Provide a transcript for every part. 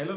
Hello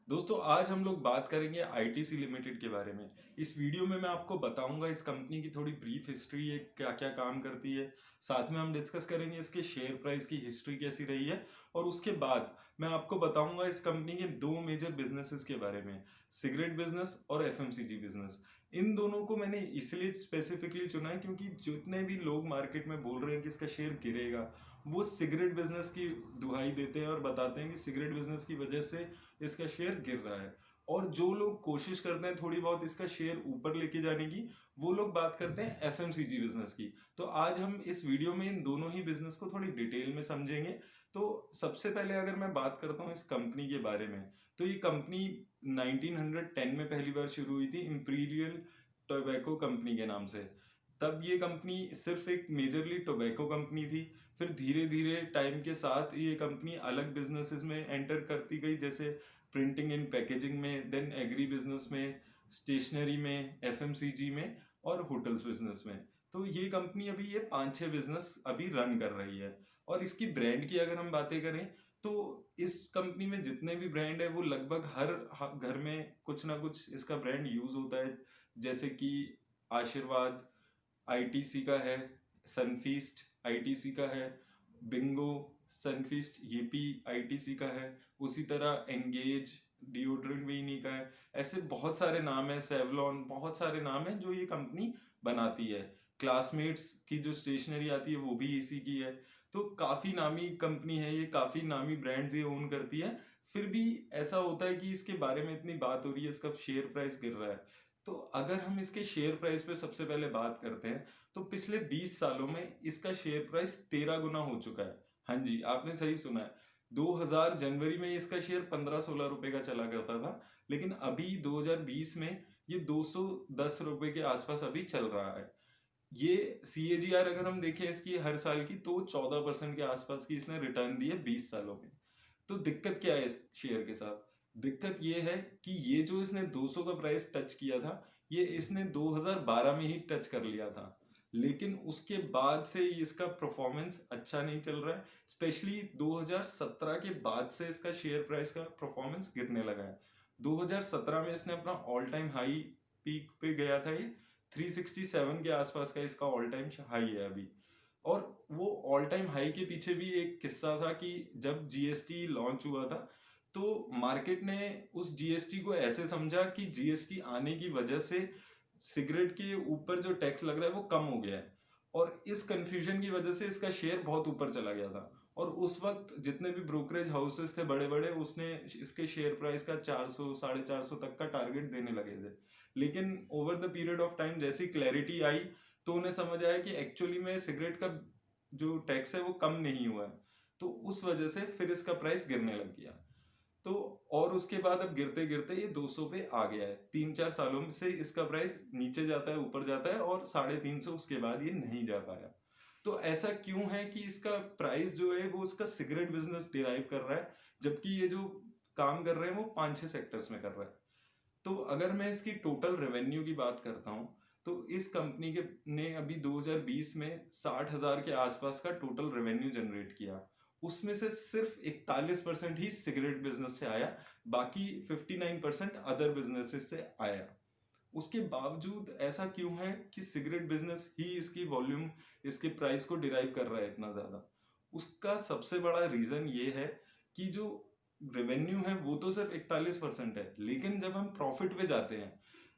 दोस्तों आज हम लोग बात करेंगे आईटीसी लिमिटेड के बारे में। इस वीडियो में मैं आपको बताऊंगा इस कंपनी की थोड़ी ब्रीफ हिस्ट्री है, क्या क्या काम करती है। साथ में हम डिस्कस करेंगे इसके शेयर प्राइस की हिस्ट्री कैसी रही है। और उसके बाद मैं आपको बताऊंगा इस कंपनी के दो मेजर बिजनेसेस के बारे में, सिगरेट बिजनेस और एफएमसीजी बिजनेस। इन दोनों को मैंने इसलिए स्पेसिफिकली चुना है क्योंकि जितने भी लोग मार्केट में बोल रहे हैं कि इसका शेयर गिरेगा, वो सिगरेट बिजनेस की दुहाई देते हैं और बताते हैं कि सिगरेट बिजनेस की वजह से इसका शेयर गिर रहा है। और जो लोग कोशिश करते हैं थोड़ी बहुत इसका शेयर ऊपर लेके जाने की, वो लोग बात करते हैं एफएमसीजी बिजनेस की। तो आज हम इस वीडियो में इन दोनों ही बिजनेस को थोड़ी डिटेल में समझेंगे। तो सबसे पहले अगर मैं बात करता हूँ इस कंपनी के बारे में, तो ये कंपनी 1910 में पहली बार शुरू हुई थी इंपीरियल टोबैको कंपनी के नाम से। तब ये कंपनी सिर्फ एक मेजरली टोबैको कंपनी थी। फिर धीरे धीरे टाइम के साथ ये कंपनी अलग बिजनेसेस में एंटर करती गई, जैसे प्रिंटिंग एंड पैकेजिंग में, देन एग्री बिजनेस में, स्टेशनरी में, एफएमसीजी में और होटल्स बिजनेस में। तो ये कंपनी अभी ये 5-6 बिजनेस अभी रन कर रही है। और इसकी ब्रांड की अगर हम बातें करें, तो इस कंपनी में जितने भी ब्रांड है वो लगभग हर घर में कुछ ना कुछ इसका ब्रांड यूज होता है। जैसे कि आशीर्वाद आईटीसी का है, सनफीस्ट आईटीसी का है, बिंगो सनफीस्ट येपी आईटीसी का है, उसी तरह एंगेज डिओड्रेंट भी इन्हीं का है। ऐसे बहुत सारे नाम है, सेवलॉन, बहुत सारे नाम है जो ये कंपनी बनाती है। क्लासमेट्स की जो स्टेशनरी आती है वो भी इसी की है। तो काफी नामी कंपनी है ये, काफी नामी ब्रांड्स ये ओन करती है। फिर भी ऐसा होता है कि इसके बारे में इतनी बात हो रही है, इसका शेयर प्राइस गिर रहा है। तो अगर हम इसके शेयर प्राइस पे सबसे पहले बात करते हैं, तो पिछले 20 सालों में इसका शेयर प्राइस 13 गुना हो चुका है। हाँ जी, आपने सही सुना है। 2000 जनवरी में इसका शेयर 15-16 रुपए का चला करता था, लेकिन अभी 2020 में ये 210 रुपए के आसपास अभी चल रहा है। ये CAGR अगर हम देखें इसकी हर साल की, तो 14% के आसपास की इसने रिटर्न दी है 20 सालों में। तो दिक्कत क्या है इस शेयर के साथ? दिक्कत ये है कि ये जो इसने 200 का प्राइस टच किया था, ये इसने 2012 में ही टच कर लिया था। लेकिन उसके बाद से इसका परफॉर्मेंस अच्छा नहीं चल रहा है। स्पेशली 2017 के बाद से इसका शेयर प्राइस का परफॉर्मेंस गिरने लगा है। 2017 में इसने अपना ऑल टाइम हाई पीक पे गया था, ये 367 के आसपास का इसका ऑल टाइम हाई है अभी। और वो ऑल टाइम हाई के पीछे भी एक किस्सा था कि जब जीएसटी लॉन्च हुआ था, तो मार्केट ने उस जीएसटी को ऐसे समझा कि जीएसटी आने की वजह से सिगरेट के ऊपर जो टैक्स लग रहा है वो कम हो गया है। और इस कंफ्यूजन की वजह से इसका शेयर बहुत ऊपर चला गया था। और उस वक्त जितने भी ब्रोकरेज हाउसेस थे बड़े बड़े, उसने इसके शेयर प्राइस का 400 450 तक का टारगेट देने लगे थे। लेकिन over the period of time जैसी क्लैरिटी आई, तो उन्हें समझ आया कि एक्चुअली में सिगरेट का जो टैक्स है वो कम नहीं हुआ है। तो उस वजह से फिर इसका प्राइस गिरने लग गया। तो और उसके बाद अब गिरते गिरते ये 200 पे आ गया है। 3-4 सालों से इसका प्राइस नीचे जाता है, ऊपर जाता है, और 350 उसके बाद ये नहीं जा पाया। तो ऐसा क्यों है कि इसका प्राइस जो है वो उसका सिगरेट बिजनेस डिराइव कर रहा है, जबकि ये जो काम कर रहे हैं वो 5-6 सेक्टर्स में कर रहा है। तो अगर मैं इसकी टोटल रेवेन्यू की बात करता हूँ, तो इस कंपनी के ने अभी 2020 में 60,000 के आसपास का टोटल रेवेन्यू जनरेट किया। उसमें से सिर्फ 41% ही सिगरेट बिजनेस से आया, बाकी 59% अदर बिजनेसेस से आया। उसके बावजूद ऐसा क्यों है कि सिगरेट बिजनेस ही इसकी वॉल्यूम, इसके प्राइस को डिराइव कर रहा है इतना ज्यादा? उसका सबसे बड़ा रीजन ये है कि जो रेवेन्यू है वो तो सिर्फ 41% है, लेकिन जब हम प्रॉफिट पे जाते हैं,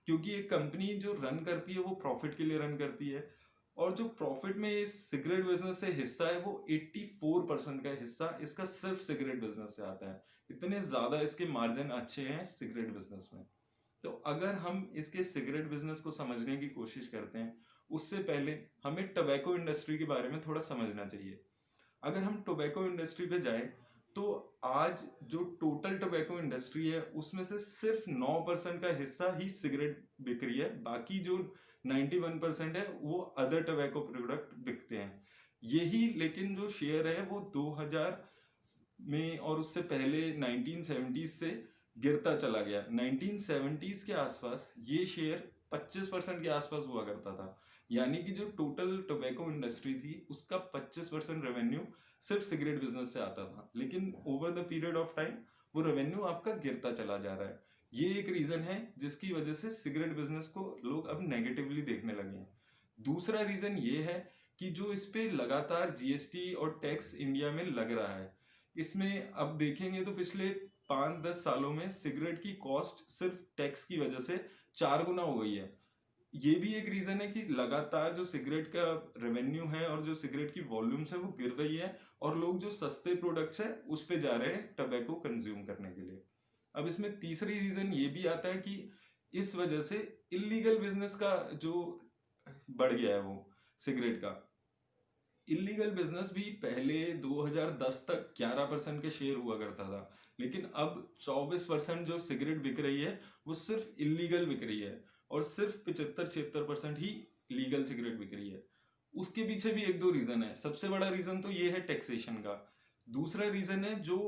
क्योंकि एक कंपनी जो रन करती है वो प्रॉफिट के लिए रन करती है, और जो प्रॉफिट में इस सिगरेट बिजनेस से हिस्सा है वो 84% का हिस्सा इसका सिर्फ सिगरेट बिजनेस से आता है। इतने ज्यादा इसके मार्जिन अच्छे हैं सिगरेट बिजनेस में। तो अगर हम इसके सिगरेट बिजनेस को समझने की कोशिश करते हैं, उससे पहले हमें टोबैको इंडस्ट्री के बारे में थोड़ा समझना चाहिए। अगर हम टोबैको इंडस्ट्री पे जाएं, तो आज जो टोटल टोबैको इंडस्ट्री है उसमें से सिर्फ 9% का हिस्सा ही सिगरेट बिक रही है, बाकी जो 91% है वो अदर टोबैको प्रोडक्ट बिकते हैं। यही लेकिन जो शेयर है वो 2000 में और उससे पहले 1970s से गिरता चला गया। 1970s के आसपास ये शेयर 25% के आसपास हुआ करता था। यानी कि जो टोटल टोबैको इंडस्ट्री थी उसका 25% रेवेन्यू सिर्फ सिगरेट बिजनेस से आता था। लेकिन over the period of time वो रेवेन्यू आपका गिरता चला जा रहा है। ये एक रीजन है जिसकी वजह से सिगरेट बिजनेस को लोग अब नेगेटिवली देखने लगे हैं। दूसरा रीजन ये है कि जो इस पे लगातार जीएसटी और टैक्स इंडिया में लग रहा है, इसमें अब देखेंगे तो पिछले 5-10 सालों में सिगरेट की कॉस्ट सिर्फ टैक्स की वजह से 4 गुना हो गई है। ये भी एक रीजन है कि लगातार जो सिगरेट का रेवेन्यू है और जो सिगरेट की वॉल्यूम्स है वो गिर रही है, और लोग जो सस्ते प्रोडक्ट्स है उस पे जा रहे हैं टबैको कंज्यूम करने के लिए। अब इसमें तीसरी रीजन ये भी आता है कि इस वजह से इलीगल बिजनेस का जो बढ़ गया है वो सिगरेट का। इलीगल बिजनेस भी पहले 2010 तक 11% के शेयर हुआ करता था, लेकिन अब 24% जो सिगरेट बिक रही है वो सिर्फ इलीगल बिक रही है, और सिर्फ 75-76% ही लीगल सिगरेट बिक रही है। उसके पीछे भी एक दो रीजन है। सबसे बड़ा रीजन तो ये है टैक्सेशन का। दूसरा रीजन है जो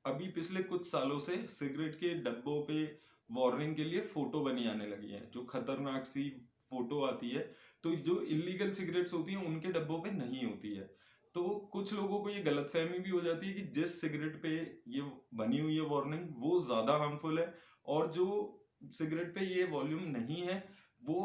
अभी पिछले कुछ सालों से सिगरेट के डब्बों पे वार्निंग के लिए फोटो बनी आने लगी है, जो खतरनाक सी फोटो आती है, तो जो इलीगल सिगरेट्स होती हैं उनके डब्बों पे नहीं होती है। तो कुछ लोगों को ये गलतफहमी भी हो जाती है कि जिस सिगरेट पे ये बनी हुई है वार्निंग वो ज्यादा हार्मफुल है, और जो सिगरेट पे ये वॉल्यूम नहीं है वो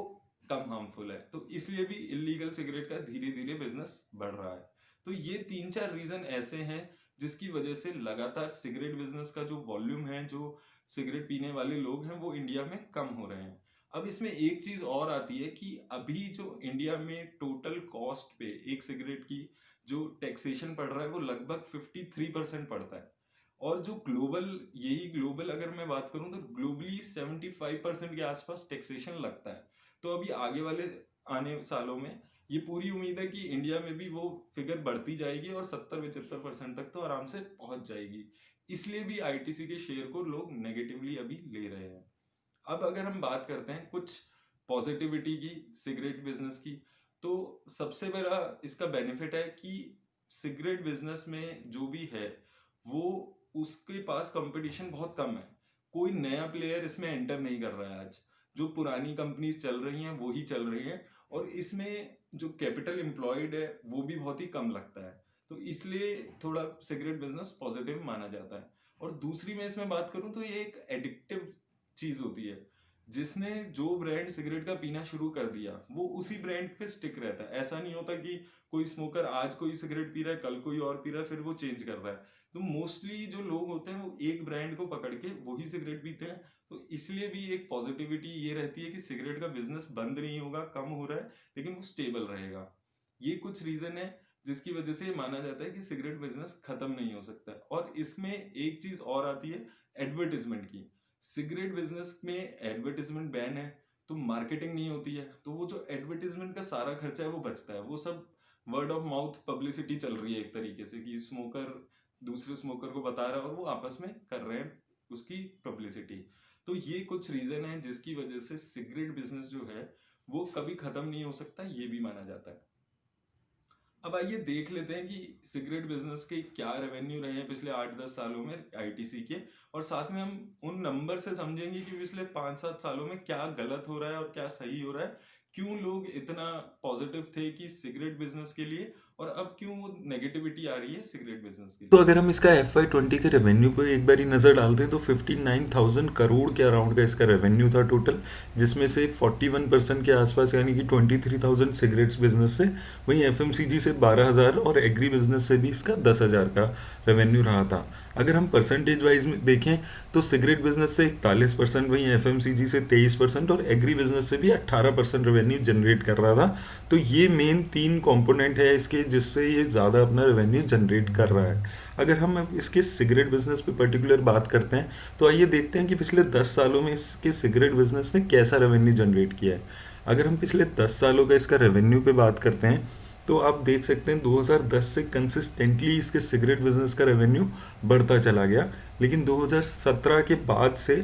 कम हार्मफुल है। तो इसलिए भी इलीगल सिगरेट का धीरे धीरे बिजनेस बढ़ रहा है। तो ये 3-4 रीजन ऐसे हैं जिसकी वजह से लगातार सिगरेट बिजनेस का जो वॉल्यूम है, जो सिगरेट पीने वाले लोग हैं, वो इंडिया में कम हो रहे हैं। अब इसमें एक चीज और आती है कि अभी जो इंडिया में टोटल कॉस्ट पे एक सिगरेट की जो टैक्सेशन पड़ रहा है वो लगभग 53% पड़ता है, और जो ग्लोबल अगर मैं बात करूं तो ग्लोबली 75% के आसपास टैक्सेशन लगता है। तो अभी आगे वाले आने सालों में ये पूरी उम्मीद है कि इंडिया में भी वो फिगर बढ़ती जाएगी और 70-75% तक तो आराम से पहुंच जाएगी। इसलिए भी आईटीसी के शेयर को लोग नेगेटिवली अभी ले रहे हैं। अब अगर हम बात करते हैं कुछ पॉजिटिविटी की सिगरेट बिजनेस की, तो सबसे बड़ा इसका बेनिफिट है कि सिगरेट बिजनेस में जो भी है वो उसके पास कंपटीशन बहुत कम है। कोई नया प्लेयर इसमें एंटर नहीं कर रहा है आज। जो पुरानी कंपनीज चल रही हैं वो ही चल रही हैं, और इसमें जो कैपिटल एम्प्लॉयड है वो भी बहुत ही कम लगता है। तो इसलिए थोड़ा सिगरेट बिजनेस पॉजिटिव माना जाता है। और दूसरी मैं इसमें बात करूं तो ये एक एडिक्टिव चीज होती है। जिसने जो ब्रांड सिगरेट का पीना शुरू कर दिया वो उसी ब्रांड पे स्टिक रहता है। ऐसा नहीं होता कि कोई स्मोकर आज कोई सिगरेट पी रहा है, कल कोई और पी रहा है, फिर वो चेंज कर रहा है। तो मोस्टली जो लोग होते हैं वो एक ब्रांड को पकड़ के वही सिगरेट पीते हैं। तो इसलिए भी एक पॉजिटिविटी ये रहती है कि सिगरेट का बिजनेस बंद नहीं होगा, कम हो रहा है, लेकिन वो स्टेबल रहेगा। ये कुछ रीजन है जिसकी वजह से माना जाता है कि सिगरेट बिजनेस खत्म नहीं हो सकता है। और इसमें एक चीज और आती है एडवर्टिजमेंट की। सिगरेट बिजनेस में एडवर्टिजमेंट बैन है, तो मार्केटिंग नहीं होती है, तो वो जो एडवर्टिजमेंट का सारा खर्चा है वो बचता है। वो सब वर्ड ऑफ माउथ पब्लिसिटी चल रही है एक तरीके से, कि स्मोकर दूसरे स्मोकर को बता रहा है और वो आपस में कर रहे हैं उसकी पब्लिसिटी। तो ये कुछ रीजन है जिसकी वजह से सिगरेट बिजनेस जो है वो कभी खत्म नहीं हो सकता, ये भी माना जाता है। अब आइए देख लेते हैं कि सिगरेट बिजनेस के क्या रेवेन्यू रहे हैं पिछले 8-10 सालों में आईटीसी के, और साथ में हम उन नंबर से समझेंगे कि पिछले 5-7 सालों में क्या गलत हो रहा है और क्या सही हो रहा है। क्यों लोग इतना पॉजिटिव थे कि सिगरेट बिजनेस के लिए, और अब क्यों नेगेटिविटी आ रही है सिगरेट बिजनेस के तो लिए। अगर हम इसका FY20 के रेवेन्यू पे एक बारी नज़र डालते हैं तो 59,000 करोड़ के अराउंड का इसका रेवेन्यू था टोटल, जिसमें से 41% के आसपास यानी कि 23,000 सिगरेट्स बिजनेस से, वहीं FMCG से 12,000 और एग्री बिजनेस से भी इसका 10,000 का रेवेन्यू रहा था। अगर हम परसेंटेज वाइज में देखें तो सिगरेट बिजनेस से 41%, वहीं FMCG से 23% और एग्री बिजनेस से भी 18% रेवेन्यू जनरेट कर रहा था। तो ये मेन 3 कंपोनेंट है इसके जिससे ये ज़्यादा अपना रेवेन्यू जनरेट कर रहा है। अगर हम अब इसके सिगरेट बिजनेस पे पर्टिकुलर बात करते हैं तो आइए देखते हैं कि पिछले 10 सालों में इसके सिगरेट बिजनेस ने कैसा रेवेन्यू जनरेट किया है। अगर हम पिछले 10 सालों का इसका रेवेन्यू पे बात करते हैं तो आप देख सकते हैं 2010 से कंसिस्टेंटली इसके सिगरेट बिजनेस का रेवेन्यू बढ़ता चला गया, लेकिन 2017 के बाद से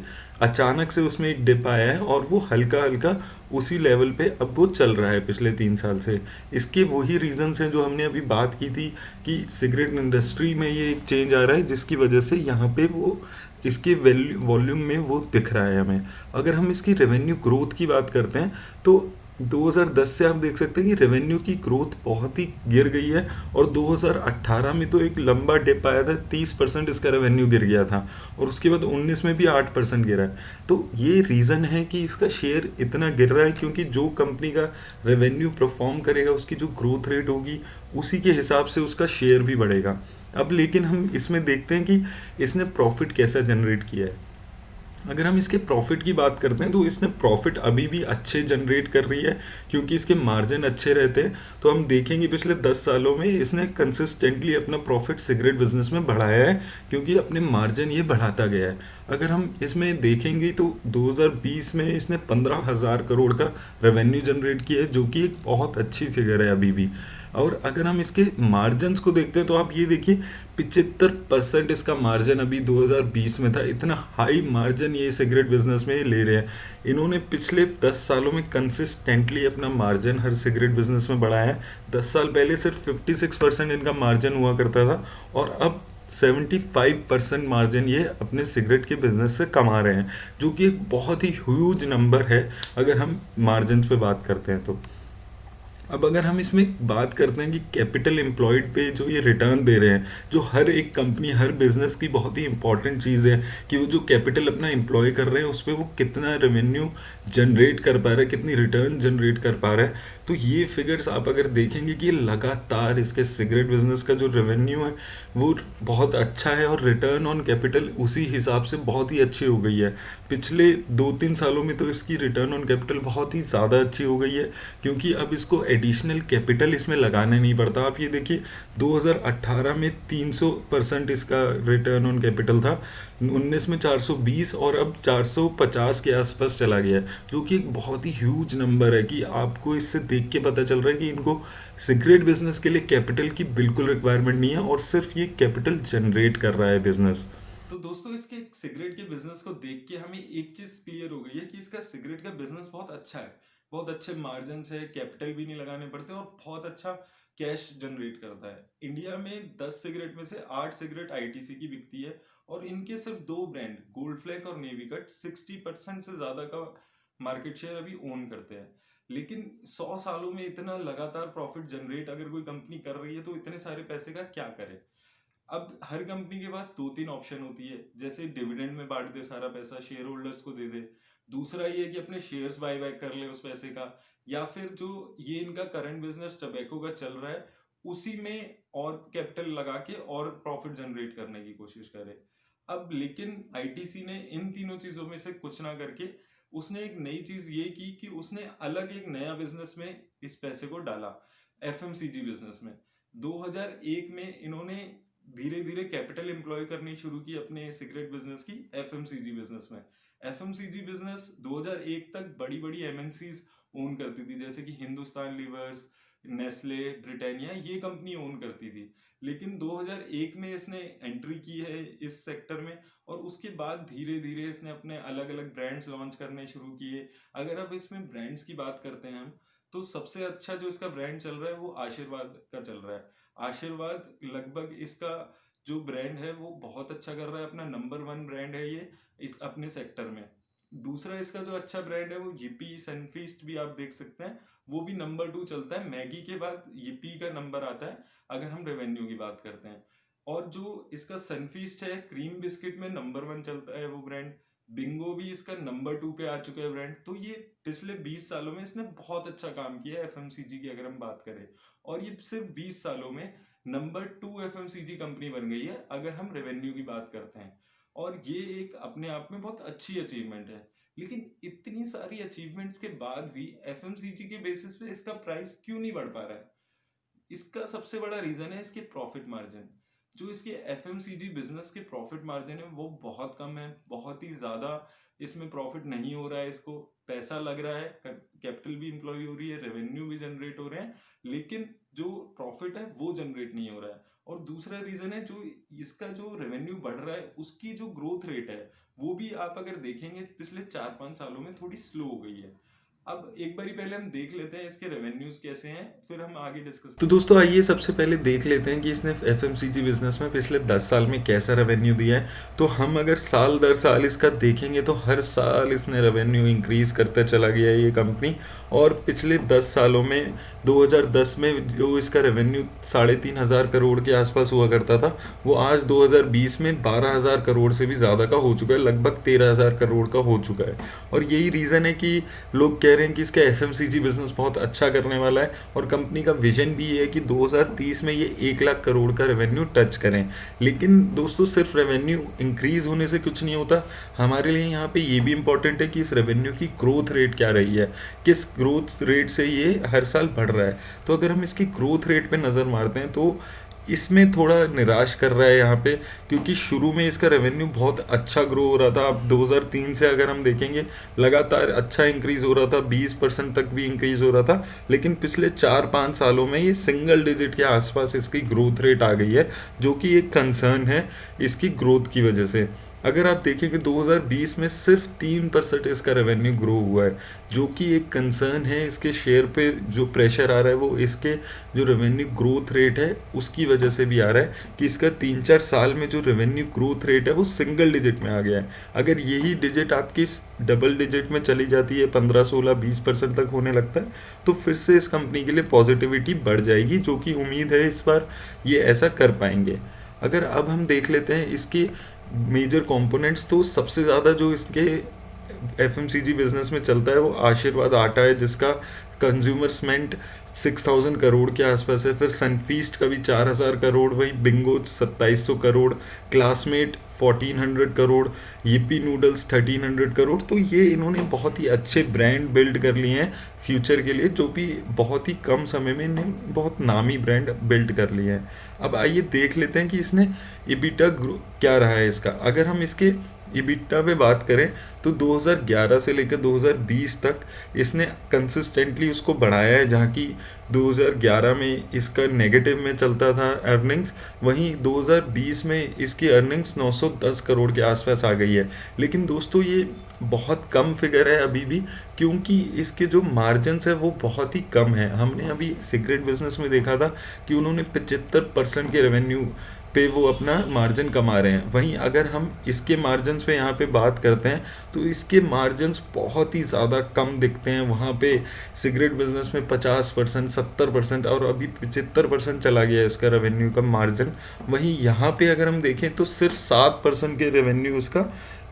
अचानक से उसमें एक डिप आया है और वो हल्का हल्का उसी लेवल पे अब वो चल रहा है पिछले 3 साल से। इसके वही रीजंस हैं जो हमने अभी बात की थी कि सिगरेट इंडस्ट्री में ये एक चेंज आ रहा है जिसकी वजह से यहाँ पे वो इसके वॉल्यूम में वो दिख रहा है हमें। अगर हम इसकी रेवेन्यू ग्रोथ की बात करते हैं तो 2010 से आप देख सकते हैं कि रेवेन्यू की ग्रोथ बहुत ही गिर गई है, और 2018 में तो एक लंबा डिप आया था, 30% इसका रेवेन्यू गिर गया था, और उसके बाद 19 में भी 8% गिरा है। तो ये रीज़न है कि इसका शेयर इतना गिर रहा है, क्योंकि जो कंपनी का रेवेन्यू परफॉर्म करेगा उसकी जो ग्रोथ रेट होगी उसी के हिसाब से उसका शेयर भी बढ़ेगा। अब लेकिन हम इसमें देखते हैं कि इसने प्रॉफिट कैसा जनरेट किया है। अगर हम इसके प्रॉफिट की बात करते हैं तो इसने प्रॉफिट अभी भी अच्छे जनरेट कर रही है, क्योंकि इसके मार्जिन अच्छे रहते हैं। तो हम देखेंगे पिछले 10 सालों में इसने कंसिस्टेंटली अपना प्रॉफिट सिगरेट बिजनेस में बढ़ाया है, क्योंकि अपने मार्जिन ये बढ़ाता गया है। अगर हम इसमें देखेंगे तो 2020 में इसने 15,000 करोड़ का रेवेन्यू जनरेट किया है, जो कि एक बहुत अच्छी फिगर है अभी भी। और अगर हम इसके मार्जिन्स को देखते हैं तो आप ये देखिए, 75% इसका मार्जिन अभी 2020 में था। इतना हाई मार्जिन ये सिगरेट बिजनेस में ले रहे हैं। इन्होंने पिछले 10 सालों में कंसिस्टेंटली अपना मार्जिन हर सिगरेट बिजनेस में बढ़ाया है। 10 साल पहले सिर्फ 56% इनका मार्जिन हुआ करता था, और अब 75% मार्जिन ये अपने सिगरेट के बिजनेस से कमा रहे हैं, जो कि एक बहुत ही ह्यूज नंबर है अगर हम मार्जिन पे बात करते हैं तो। अब अगर हम इसमें बात करते हैं कि कैपिटल एम्प्लॉयड पे जो ये रिटर्न दे रहे हैं, जो हर एक कंपनी हर बिजनेस की बहुत ही इंपॉर्टेंट चीज़ है कि वो जो कैपिटल अपना एम्प्लॉय कर रहे हैं उस पर वो कितना रेवेन्यू जनरेट कर पा रहा है, कितनी रिटर्न जनरेट कर पा रहा है। तो ये फिगर्स आप अगर देखेंगे कि लगातार इसके सिगरेट बिजनेस का जो रेवेन्यू है वो बहुत अच्छा है, और रिटर्न ऑन कैपिटल उसी हिसाब से बहुत ही अच्छी हो गई है। पिछले 2-3 सालों में तो इसकी रिटर्न ऑन कैपिटल बहुत ही ज़्यादा अच्छी हो गई है, क्योंकि अब इसको एडिशनल कैपिटल इसमें लगाना नहीं पड़ता। आप ये देखिए, 2018 में 300% इसका रिटर्न ऑन कैपिटल था, 19 में 420, और अब 450 के आसपास चला गया है, जो कि एक बहुत ही ह्यूज नंबर है। कि आपको इससे देख के पता चल रहा है कि इनको सिगरेट बिजनेस के लिए कैपिटल की बिल्कुल रिक्वायरमेंट नहीं है, और सिर्फ ये कैपिटल जनरेट कर रहा है बिजनेस। तो दोस्तों इसके सिगरेट के बिजनेस को देख के हमें एक चीज क्लियर हो गई है कि इसका सिगरेट का बिजनेस बहुत अच्छा है। बहुत अच्छे मार्जिन है, कैपिटल भी नहीं लगाने पड़ते और बहुत अच्छा कैश जनरेट करता है। इंडिया में 10 सिगरेट में से 8 सिगरेट आईटीसी की बिकती है, और इनके सिर्फ 2 ब्रांड गोल्ड फ्लैग और नेवी कट 60% से ज्यादा का मार्केट शेयर अभी ओन करते हैं। लेकिन 100 सालों में इतना लगातार प्रॉफिट जनरेट अगर कोई कंपनी कर रही है तो इतने सारे पैसे का क्या करे। अब हर कंपनी के पास 2-3 ऑप्शन होती है, जैसे डिविडेंड में बांट दे सारा पैसा, शेयर होल्डर्स को दे दे। दूसरा ये है कि अपने शेयर्स बाय बैक कर ले उस पैसे का, या फिर जो ये इनका करंट बिजनेस टबैको का चल रहा है उसी में और कैपिटल लगा के और प्रॉफिट जनरेट करने की कोशिश करे। अब लेकिन आईटीसी ने इन तीनों चीजों में से कुछ ना करके उसने एक नई चीज ये की कि उसने अलग एक नया बिजनेस में इस पैसे को डाला, एफएमसीजी बिजनेस में। 2001 में इन्होंने धीरे धीरे कैपिटल एम्प्लॉय करनी शुरू की अपने सिगरेट बिजनेस की एफएमसीजी बिजनेस में। एफएमसीजी बिजनेस 2001 तक बड़ी बड़ी एमएनसीज ओन करती थी, जैसे कि हिंदुस्तान लीवर्स, नेस्ले, ब्रिटानिया, ये कंपनी ओन करती थी। लेकिन 2001 में इसने एंट्री की है इस सेक्टर में, और उसके बाद धीरे धीरे इसने अपने अलग अलग ब्रांड्स लॉन्च करने शुरू किए। अगर अब इसमें ब्रांड्स की बात करते हैं हम, तो सबसे अच्छा जो इसका ब्रांड चल रहा है वो आशीर्वाद का चल रहा है। आशीर्वाद लगभग इसका जो ब्रांड है वो बहुत अच्छा कर रहा है, अपना नंबर 1 ब्रांड है ये इस अपने सेक्टर में। दूसरा इसका जो अच्छा ब्रांड है वो yippee सनफीस्ट भी आप देख सकते हैं, वो भी नंबर 2 चलता है। मैगी के बाद yippee का नंबर आता है अगर हम रेवेन्यू की बात करते हैं। और जो इसका सनफीस्ट है, क्रीम बिस्किट में नंबर 1 चलता है वो ब्रांड। बिंगो भी इसका नंबर 2 पे आ चुका है ब्रांड। तो ये पिछले 20 सालों में इसने बहुत अच्छा काम किया है एफएमसीजी की अगर हम बात करें, और ये सिर्फ 20 सालों में नंबर 2 एफएमसीजी कंपनी बन गई है अगर हम रेवेन्यू की बात करते हैं। और ये एक अपने आप में बहुत अच्छी अचीवमेंट है। लेकिन इतनी सारी अचीवमेंट्स के बाद भी एफएमसीजी के बेसिस पे इसका प्राइस क्यों नहीं बढ़ पा रहा है? इसका सबसे बड़ा रीजन है इसके प्रॉफिट मार्जिन। जो इसके एफएमसीजी बिजनेस के प्रॉफिट मार्जिन है वो बहुत कम है, बहुत ही ज्यादा इसमें प्रॉफिट नहीं हो रहा है। इसको पैसा लग रहा है, कैपिटल भी इंप्लॉय हो रही है, रेवेन्यू भी जनरेट हो रहे हैं, लेकिन जो प्रॉफिट है वो जनरेट नहीं हो रहा है। और दूसरा रीजन है जो इसका जो रेवेन्यू बढ़ रहा है उसकी जो ग्रोथ रेट है वो भी आप अगर देखेंगे पिछले 4-5 सालों में थोड़ी स्लो हो गई है। अब एक बारी पहले हम देख लेते हैं इसके रेवेन्यूज कैसे हैं, फिर हम आगे डिस्कस तो दोस्तों आइए सबसे पहले देख लेते हैं कि इसने एफएमसीजी बिजनेस में पिछले 10 साल में कैसा रेवेन्यू दिया है। तो हम अगर साल दर साल इसका देखेंगे तो हर साल इसने रेवेन्यू इंक्रीज करता चला गया है ये कंपनी। और पिछले 10 सालों में 2010 में जो इसका रेवेन्यू 3,500 करोड़ के आसपास हुआ करता था, वो आज 2020 में 12,000 करोड़ से भी ज़्यादा का हो चुका है, लगभग 13,000 करोड़ का हो चुका है। और यही रीज़न है कि लोग कह रहे हैं कि इसका एफएमसीजी बिजनेस बहुत अच्छा करने वाला है। और कंपनी का विजन भी है कि 2030 में ये 1 लाख करोड़ का रेवेन्यू टच करें। लेकिन दोस्तों सिर्फ रेवेन्यू इंक्रीज होने से कुछ नहीं होता, हमारे लिए यहाँ पे ये भी इम्पोर्टेंट है कि इस रेवेन्यू की ग्रोथ रेट क्या रही है, किस ग्रोथ रेट से ये हर साल बढ़ रहा है। तो अगर हम इसकी ग्रोथ रेट पे नज़र मारते हैं तो इसमें थोड़ा निराश कर रहा है यहाँ पे, क्योंकि शुरू में इसका रेवेन्यू बहुत अच्छा ग्रो हो रहा था। अब 2003 से अगर हम देखेंगे लगातार अच्छा इंक्रीज हो रहा था, 20% तक भी इंक्रीज हो रहा था। लेकिन पिछले 4-5 सालों में ये सिंगल डिजिट के आसपास इसकी ग्रोथ रेट आ गई है, जो कि एक कंसर्न है इसकी ग्रोथ की वजह से। अगर आप देखें कि 2020 में सिर्फ 3% इसका रेवेन्यू ग्रो हुआ है, जो कि एक कंसर्न है। इसके शेयर पे जो प्रेशर आ रहा है वो इसके जो रेवेन्यू ग्रोथ रेट है उसकी वजह से भी आ रहा है कि इसका 3-4 साल में जो रेवेन्यू ग्रोथ रेट है वो सिंगल डिजिट में आ गया है। अगर यही डिजिट आपकी डबल डिजिट में चली जाती है, 15, 16, 20% तक होने लगता है, तो फिर से इस कंपनी के लिए पॉजिटिविटी बढ़ जाएगी, जो कि उम्मीद है इस बार ये ऐसा कर पाएंगे। अगर अब हम देख लेते हैं इसके मेजर कंपोनेंट्स, तो सबसे ज़्यादा जो इसके एफएमसीजी बिजनेस में चलता है वो आशीर्वाद आटा है, जिसका कंज्यूमर सीमेंट 6,000 करोड़ के आसपास है। फिर सनफीस्ट का भी 4,000 करोड़, वही Bingo 2,700 crore, classmate 1,400 crore, Yippee noodles 1,300 crore. तो ये इन्होंने बहुत ही अच्छे ब्रांड बिल्ड कर लिए हैं फ्यूचर के लिए, जो भी बहुत ही कम समय में इन्हें बहुत नामी ब्रांड बिल्ड कर लिए हैं। अब आइए देख लेते हैं कि इसने EBITDA क्या रहा है इसका। अगर हम इसके EBITDA पे बात करें तो 2011 से लेकर 2020 तक इसने कंसिस्टेंटली उसको बढ़ाया है। जहाँ की 2011 में इसका नेगेटिव में चलता था अर्निंग्स, वहीं 2020 में इसकी अर्निंग्स 910 करोड़ के आसपास आ गई है। लेकिन दोस्तों ये बहुत कम फिगर है अभी भी, क्योंकि इसके जो मार्जिन्स है वो बहुत ही कम है। हमने अभी सिगरेट बिजनेस में देखा था कि उन्होंने 75% के रेवेन्यू पे वो अपना मार्जिन कमा रहे हैं। वहीं अगर हम इसके मार्जिन्स पे यहाँ पे बात करते हैं तो इसके मार्जिन्स बहुत ही ज़्यादा कम दिखते हैं। वहाँ पे सिगरेट बिजनेस में 50%, 70% और अभी 75% चला गया है इसका रेवेन्यू का मार्जिन। वहीं यहाँ पे अगर हम देखें तो सिर्फ 7% के रेवेन्यू उसका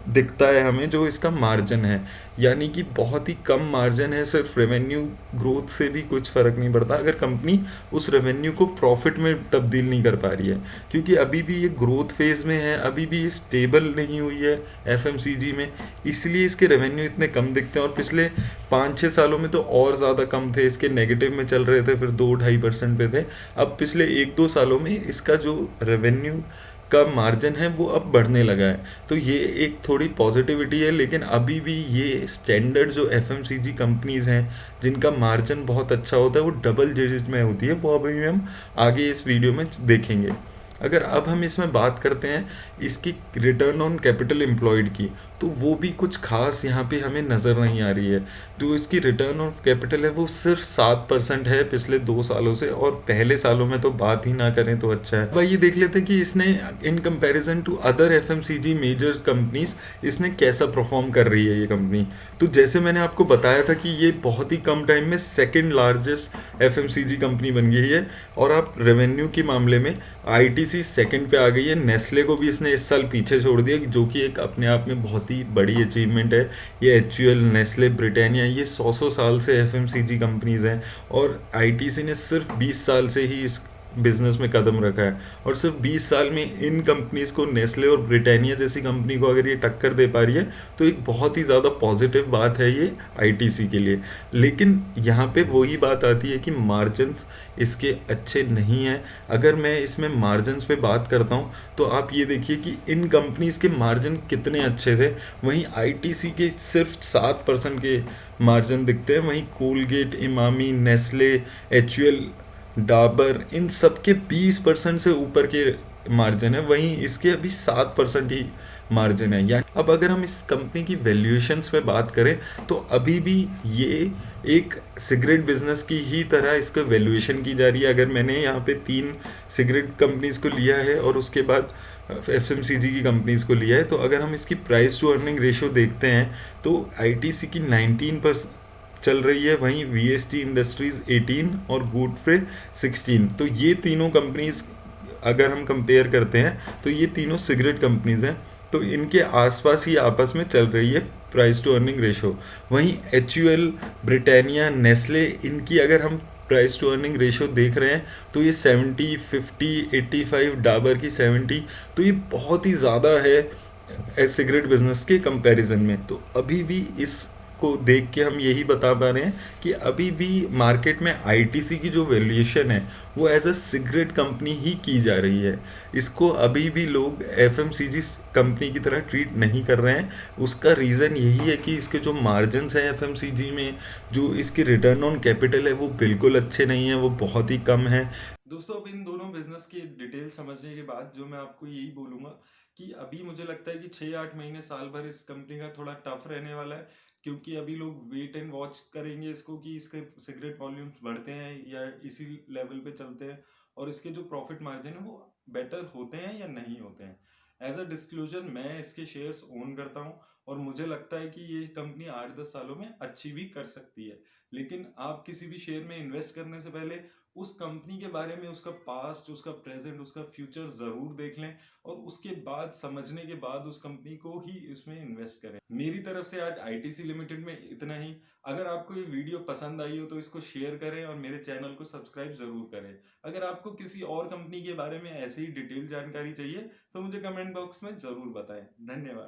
दिखता है हमें, जो इसका मार्जिन है। यानी कि बहुत ही कम मार्जिन है, सिर्फ रेवेन्यू ग्रोथ से भी कुछ फ़र्क नहीं पड़ता अगर कंपनी उस रेवेन्यू को प्रॉफिट में तब्दील नहीं कर पा रही है, क्योंकि अभी भी ये ग्रोथ फेज़ में है, अभी भी ये स्टेबल नहीं हुई है एफएमसीजी में, इसलिए इसके रेवेन्यू इतने कम दिखते हैं। और पिछले 5-6 सालों में तो और ज़्यादा कम थे, इसके नेगेटिव में चल रहे थे, फिर 2-2.5% पे थे। अब पिछले 1-2 सालों में इसका जो रेवेन्यू का मार्जिन है वो अब बढ़ने लगा है, तो ये एक थोड़ी पॉजिटिविटी है। लेकिन अभी भी ये स्टैंडर्ड जो एफएमसीजी कंपनीज़ हैं जिनका मार्जिन बहुत अच्छा होता है वो डबल डिजिट में होती है, वो अभी हम आगे इस वीडियो में देखेंगे। अगर अब हम इसमें बात करते हैं इसकी रिटर्न ऑन कैपिटल एम्प्लॉयड की, तो वो भी कुछ खास यहाँ पे हमें नज़र नहीं आ रही है। जो इसकी रिटर्न ऑन कैपिटल है वो सिर्फ 7% है पिछले 2 सालों से, और पहले सालों में तो बात ही ना करें तो अच्छा है। भाई ये देख लेते हैं कि इसने in comparison to other FMCG major companies इसने कैसा परफॉर्म कर रही है ये कंपनी। तो जैसे मैंने आपको बताया था कि ये बहुत ही कम टाइम में सेकेंड लार्जेस्ट एफएमसीजी कंपनी बन गई है, और आप रेवेन्यू के मामले में आईटीसी सेकंड पे आ गई है। नेस्ले को भी इसने इस साल पीछे छोड़ दिया, जो कि एक अपने आप में बहुत ही बड़ी अचीवमेंट है। ये एचयूएल, नेस्ले, ब्रिटानिया, ये 100 साल से एफएमसीजी कंपनीज हैं, और आईटीसी ने सिर्फ 20 साल से ही इस बिजनेस में कदम रखा है। और सिर्फ 20 साल में इन कंपनीज को, नेस्ले और ब्रिटानिया जैसी कंपनी को अगर ये टक्कर दे पा रही है तो एक बहुत ही ज़्यादा पॉजिटिव बात है ये आईटीसी के लिए। लेकिन यहाँ पे वही बात आती है कि मार्जिन्स इसके अच्छे नहीं हैं। अगर मैं इसमें मार्जिन्स पे बात करता हूँ तो आप ये देखिए कि इन कंपनीज के मार्जिन कितने अच्छे थे, वहीं आईटीसी के सिर्फ 7% के मार्जिन दिखते हैं। वहीं Colgate, Emami, Nestle, HUL, Dabur, इन सब के 20% से ऊपर के मार्जिन है, वहीं इसके अभी 7% ही मार्जिन है। या अब अगर हम इस कंपनी की वैल्यूएशंस पे बात करें तो अभी भी ये एक सिगरेट बिजनेस की ही तरह इसका वैल्यूएशन की जा रही है। अगर मैंने यहाँ पे 3 सिगरेट कंपनीज को लिया है और उसके बाद एफएमसीजी की कंपनीज को लिया है, तो अगर हम इसकी प्राइस टू अर्निंग रेशियो देखते हैं तो आईटीसी की 19% चल रही है, वहीं वीएसटी इंडस्ट्रीज 18 और गुडफ्रे 16। तो ये तीनों कंपनीज अगर हम कंपेयर करते हैं तो ये तीनों सिगरेट कंपनीज हैं, तो इनके आसपास ही आपस में चल रही है प्राइस टू अर्निंग रेशो। वहीं एच ब्रिटानिया, नेस्ले, इनकी अगर हम प्राइस टू अर्निंग रेशो देख रहे हैं तो ये 70, 50, 85, डाबर की 70, तो ये बहुत ही ज़्यादा है सिगरेट बिजनेस के कंपैरिजन में। तो अभी भी इसको देख के हम यही बता पा रहे हैं कि अभी भी मार्केट में आईटीसी की जो वैल्यूएशन है वो एज अ सिगरेट कंपनी ही की जा रही है। इसको अभी भी लोग एफएमसीजी कंपनी की तरह ट्रीट नहीं कर रहे हैं। उसका रीज़न यही है कि इसके जो मार्जिन्स हैं एफएमसीजी में, जो इसकी रिटर्न ऑन कैपिटल है वो बिल्कुल अच्छे नहीं है, वो बहुत ही कम है। दोस्तों, अब इन दोनों बिजनेस की डिटेल समझने के बाद जो मैं आपको यही बोलूँगा कि अभी मुझे लगता है कि 6-8 महीने साल भर इस कंपनी का थोड़ा टफ रहने वाला है, क्योंकि अभी लोग वेट एंड वॉच करेंगे इसको कि इसके सिगरेट वॉल्यूम्स बढ़ते हैं या इसी लेवल पे चलते हैं, और इसके जो प्रॉफिट मार्जिन है वो बेटर होते हैं या नहीं होते हैं। एज अ डिस्क्लोजर, मैं इसके शेयर्स ओन करता हूँ और मुझे लगता है कि ये कंपनी 8-10 सालों में अच्छी भी कर सकती है। लेकिन आप किसी भी शेयर में इन्वेस्ट करने से पहले उस कंपनी के बारे में, उसका पास्ट, उसका प्रेजेंट, उसका फ्यूचर जरूर देख लें, और उसके बाद समझने के बाद उस कंपनी को ही इसमें इन्वेस्ट करें। मेरी तरफ से आज आईटीसी लिमिटेड में इतना ही। अगर आपको ये वीडियो पसंद आई हो तो इसको शेयर करें और मेरे चैनल को सब्सक्राइब जरूर करें। अगर आपको किसी और कंपनी के बारे में ऐसे ही डिटेल जानकारी चाहिए तो मुझे कमेंट बॉक्स में जरूर बताएं। धन्यवाद।